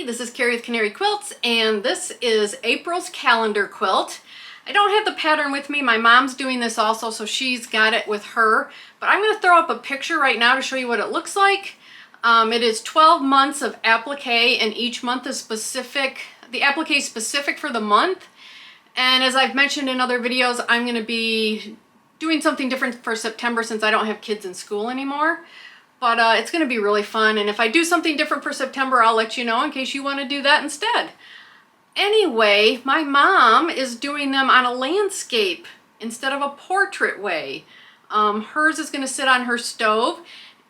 this is Carrie with Canary Quilts, and this is April's calendar quilt. I don't have the pattern with me. My mom's doing this also, so she's got it with her. But I'm going to throw up a picture right now to show you what it looks like. It is 12 months of applique, and each month is specific. The applique is specific for the month. And as I've mentioned in other videos, I'm going to be doing something different for September since I don't have kids in school anymore. But it's going to be really fun, and if I do something different for September, I'll let you know in case you want to do that instead. Anyway, my mom is doing them on a landscape instead of a portrait way. Hers is going to sit on her stove,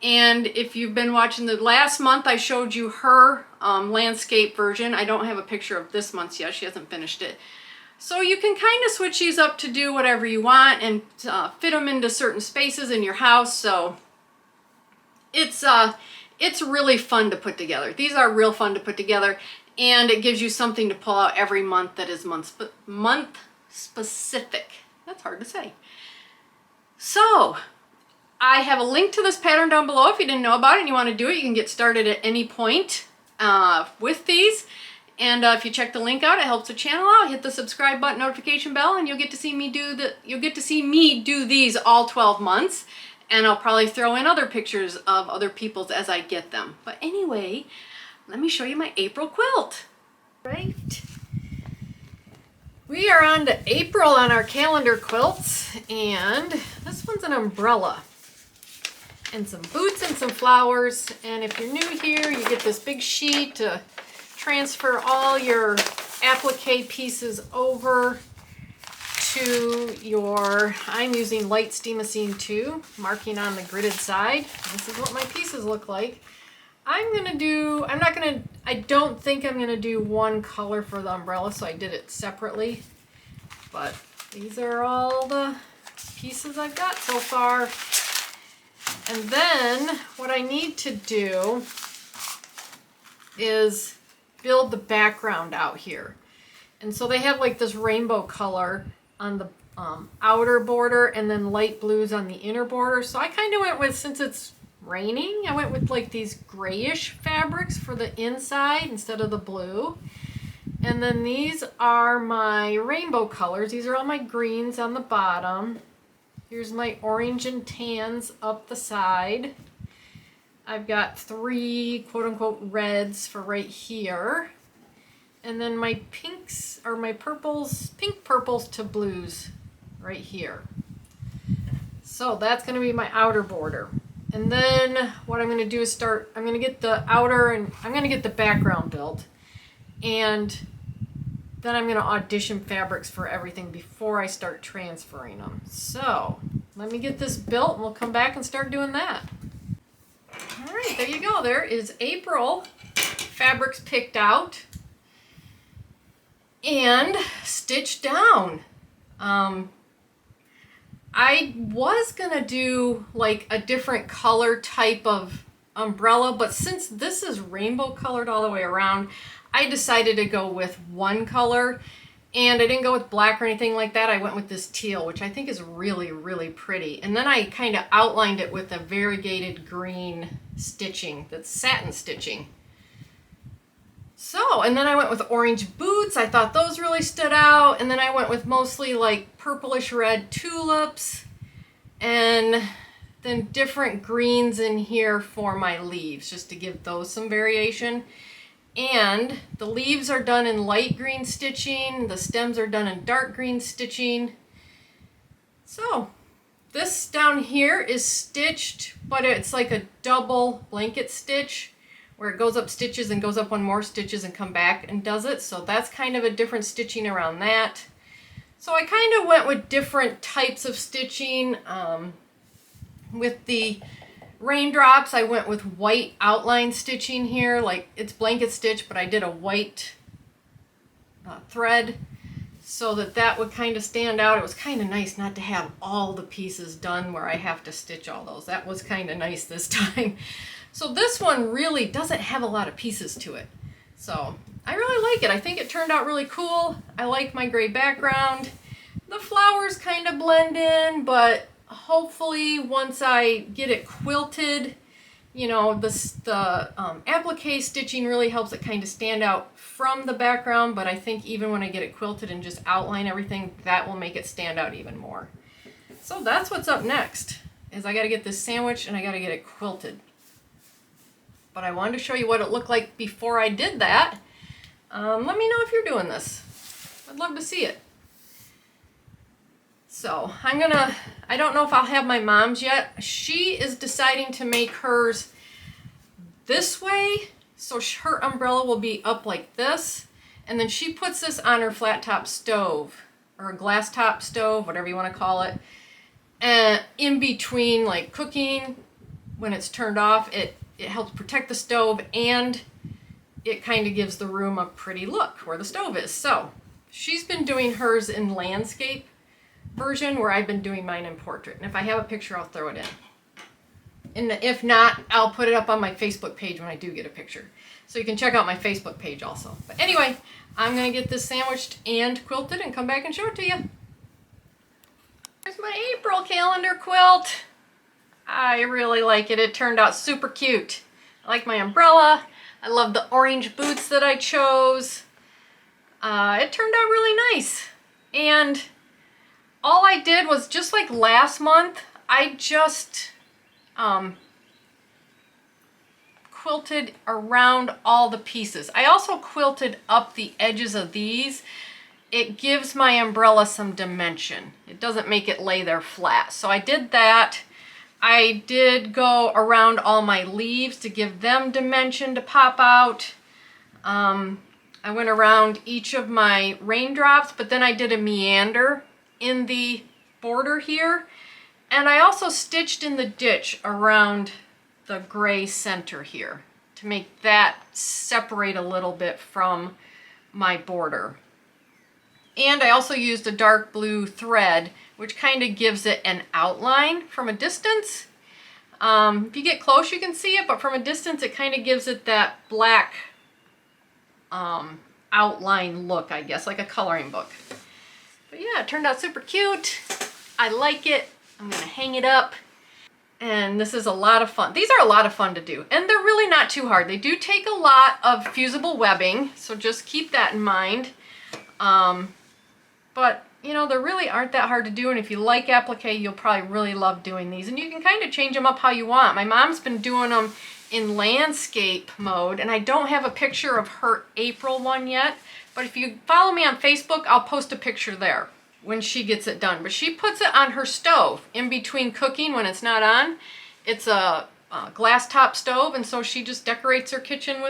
and if you've been watching the last month, I showed you her landscape version. I don't have a picture of this month's yet. She hasn't finished it. So you can kind of switch these up to do whatever you want and fit them into certain spaces in your house. So it's really fun to put together. These are real fun to put together, and it gives you something to pull out every month that is month specific. That's hard to say. So I have a link to this pattern down below. If you didn't know about it and you want to do it, you can get started at any point with these. And if you check the link out, it helps the channel out. Hit the subscribe button, notification bell, and you'll get to see me do these all 12 months. And I'll probably throw in other pictures of other people's as I get them. But anyway, let me show you my April quilt. Right. We are on to April on our calendar quilts, and this one's an umbrella. And some boots and some flowers. And if you're new here, you get this big sheet to transfer all your applique pieces over to your, I'm using light steamosine 2, marking on the gridded side. This is what my pieces look like. I don't think I'm gonna do one color for the umbrella, so I did it separately. But these are all the pieces I've got so far. And then what I need to do is build the background out here. And so they have like this rainbow color on the outer border and then light blues on the inner border. So I kind of went with, since it's raining, I went with like these grayish fabrics for the inside instead of the blue. And then these are my rainbow colors. These are all my greens on the bottom. Here's my orange and tans up the side. I've got 3 quote-unquote reds for right here. And then my pinks, or my purples, pink purples to blues right here. So that's going to be my outer border. And then what I'm going to do is I'm going to get the outer, and I'm going to get the background built. And then I'm going to audition fabrics for everything before I start transferring them. So let me get this built, and we'll come back and start doing that. All right, there you go. There is April. Fabrics picked out and stitched down. I was gonna do like a different color type of umbrella, but since this is rainbow colored all the way around, I decided to go with one color, and I didn't go with black or anything like that. I went with this teal, which I think is really, really pretty. And then I kind of outlined it with a variegated green stitching, that's satin stitching. So, and then I went with orange boots. I thought those really stood out. And then I went with mostly like purplish red tulips, and then different greens in here for my leaves, just to give those some variation. And the leaves are done in light green stitching. The stems are done in dark green stitching. So this down here is stitched, but it's like a double blanket stitch, where it goes up stitches and goes up one more stitches and come back and does it. So that's kind of a different stitching around that. So I kind of went with different types of stitching. With the raindrops, I went with white outline stitching here. Like, it's blanket stitch, but I did a white thread so that would kind of stand out. It was kind of nice not to have all the pieces done where I have to stitch all those. That was kind of nice this time. So this one really doesn't have a lot of pieces to it. So I really like it. I think it turned out really cool. I like my gray background. The flowers kind of blend in, but hopefully once I get it quilted you know, the applique stitching really helps it kind of stand out from the background, but I think even when I get it quilted and just outline everything, that will make it stand out even more. So that's what's up next, is I got to get this sandwiched and I got to get it quilted. But I wanted to show you what it looked like before I did that. Let me know if you're doing this. I'd love to see it. So I don't know if I'll have my mom's yet. She is deciding to make hers this way, so her umbrella will be up like this, and then she puts this on her flat top stove, or a glass top stove, whatever you want to call it, and in between like cooking, when it's turned off, it helps protect the stove, and it kind of gives the room a pretty look where the stove is. So she's been doing hers in landscape version, where I've been doing mine in portrait. And if I have a picture, I'll throw it in. And if not, I'll put it up on my Facebook page when I do get a picture. So you can check out my Facebook page also. But anyway, I'm going to get this sandwiched and quilted and come back and show it to you. Here's my April calendar quilt. I really like it. It turned out super cute. I like my umbrella. I love the orange boots that I chose. It turned out really nice. And all I did was, just like last month, I just quilted around all the pieces. I also quilted up the edges of these. It gives my umbrella some dimension. It doesn't make it lay there flat. So I did that. I did go around all my leaves to give them dimension to pop out. I went around each of my raindrops, but then I did a meander in the border here, and I also stitched in the ditch around the gray center here to make that separate a little bit from my border. And I also used a dark blue thread, which kind of gives it an outline from a distance. If you get close you can see it, but from a distance it kind of gives it that black outline look, I guess, like a coloring book. But yeah, it turned out super cute. I like it. I'm gonna hang it up. And this is a lot of fun. These are a lot of fun to do, and they're really not too hard. They do take a lot of fusible webbing, so just keep that in mind. But you know, they really aren't that hard to do, and if you like applique, you'll probably really love doing these. And you can kind of change them up how you want. My mom's been doing them in landscape mode, and I don't have a picture of her April one yet, but if you follow me on Facebook, I'll post a picture there when she gets it done. But she puts it on her stove in between cooking when it's not on. It's a glass top stove, and so she just decorates her kitchen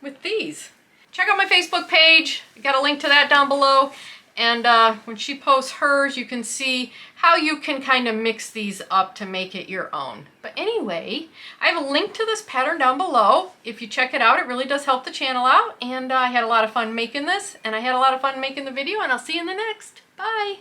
with these. Check out my Facebook page. I got a link to that down below. And when she posts hers, you can see how you can kind of mix these up to make it your own. But anyway, I have a link to this pattern down below. If you check it out, it really does help the channel out. And I had a lot of fun making this, and I had a lot of fun making the video, and I'll see you in the next. Bye.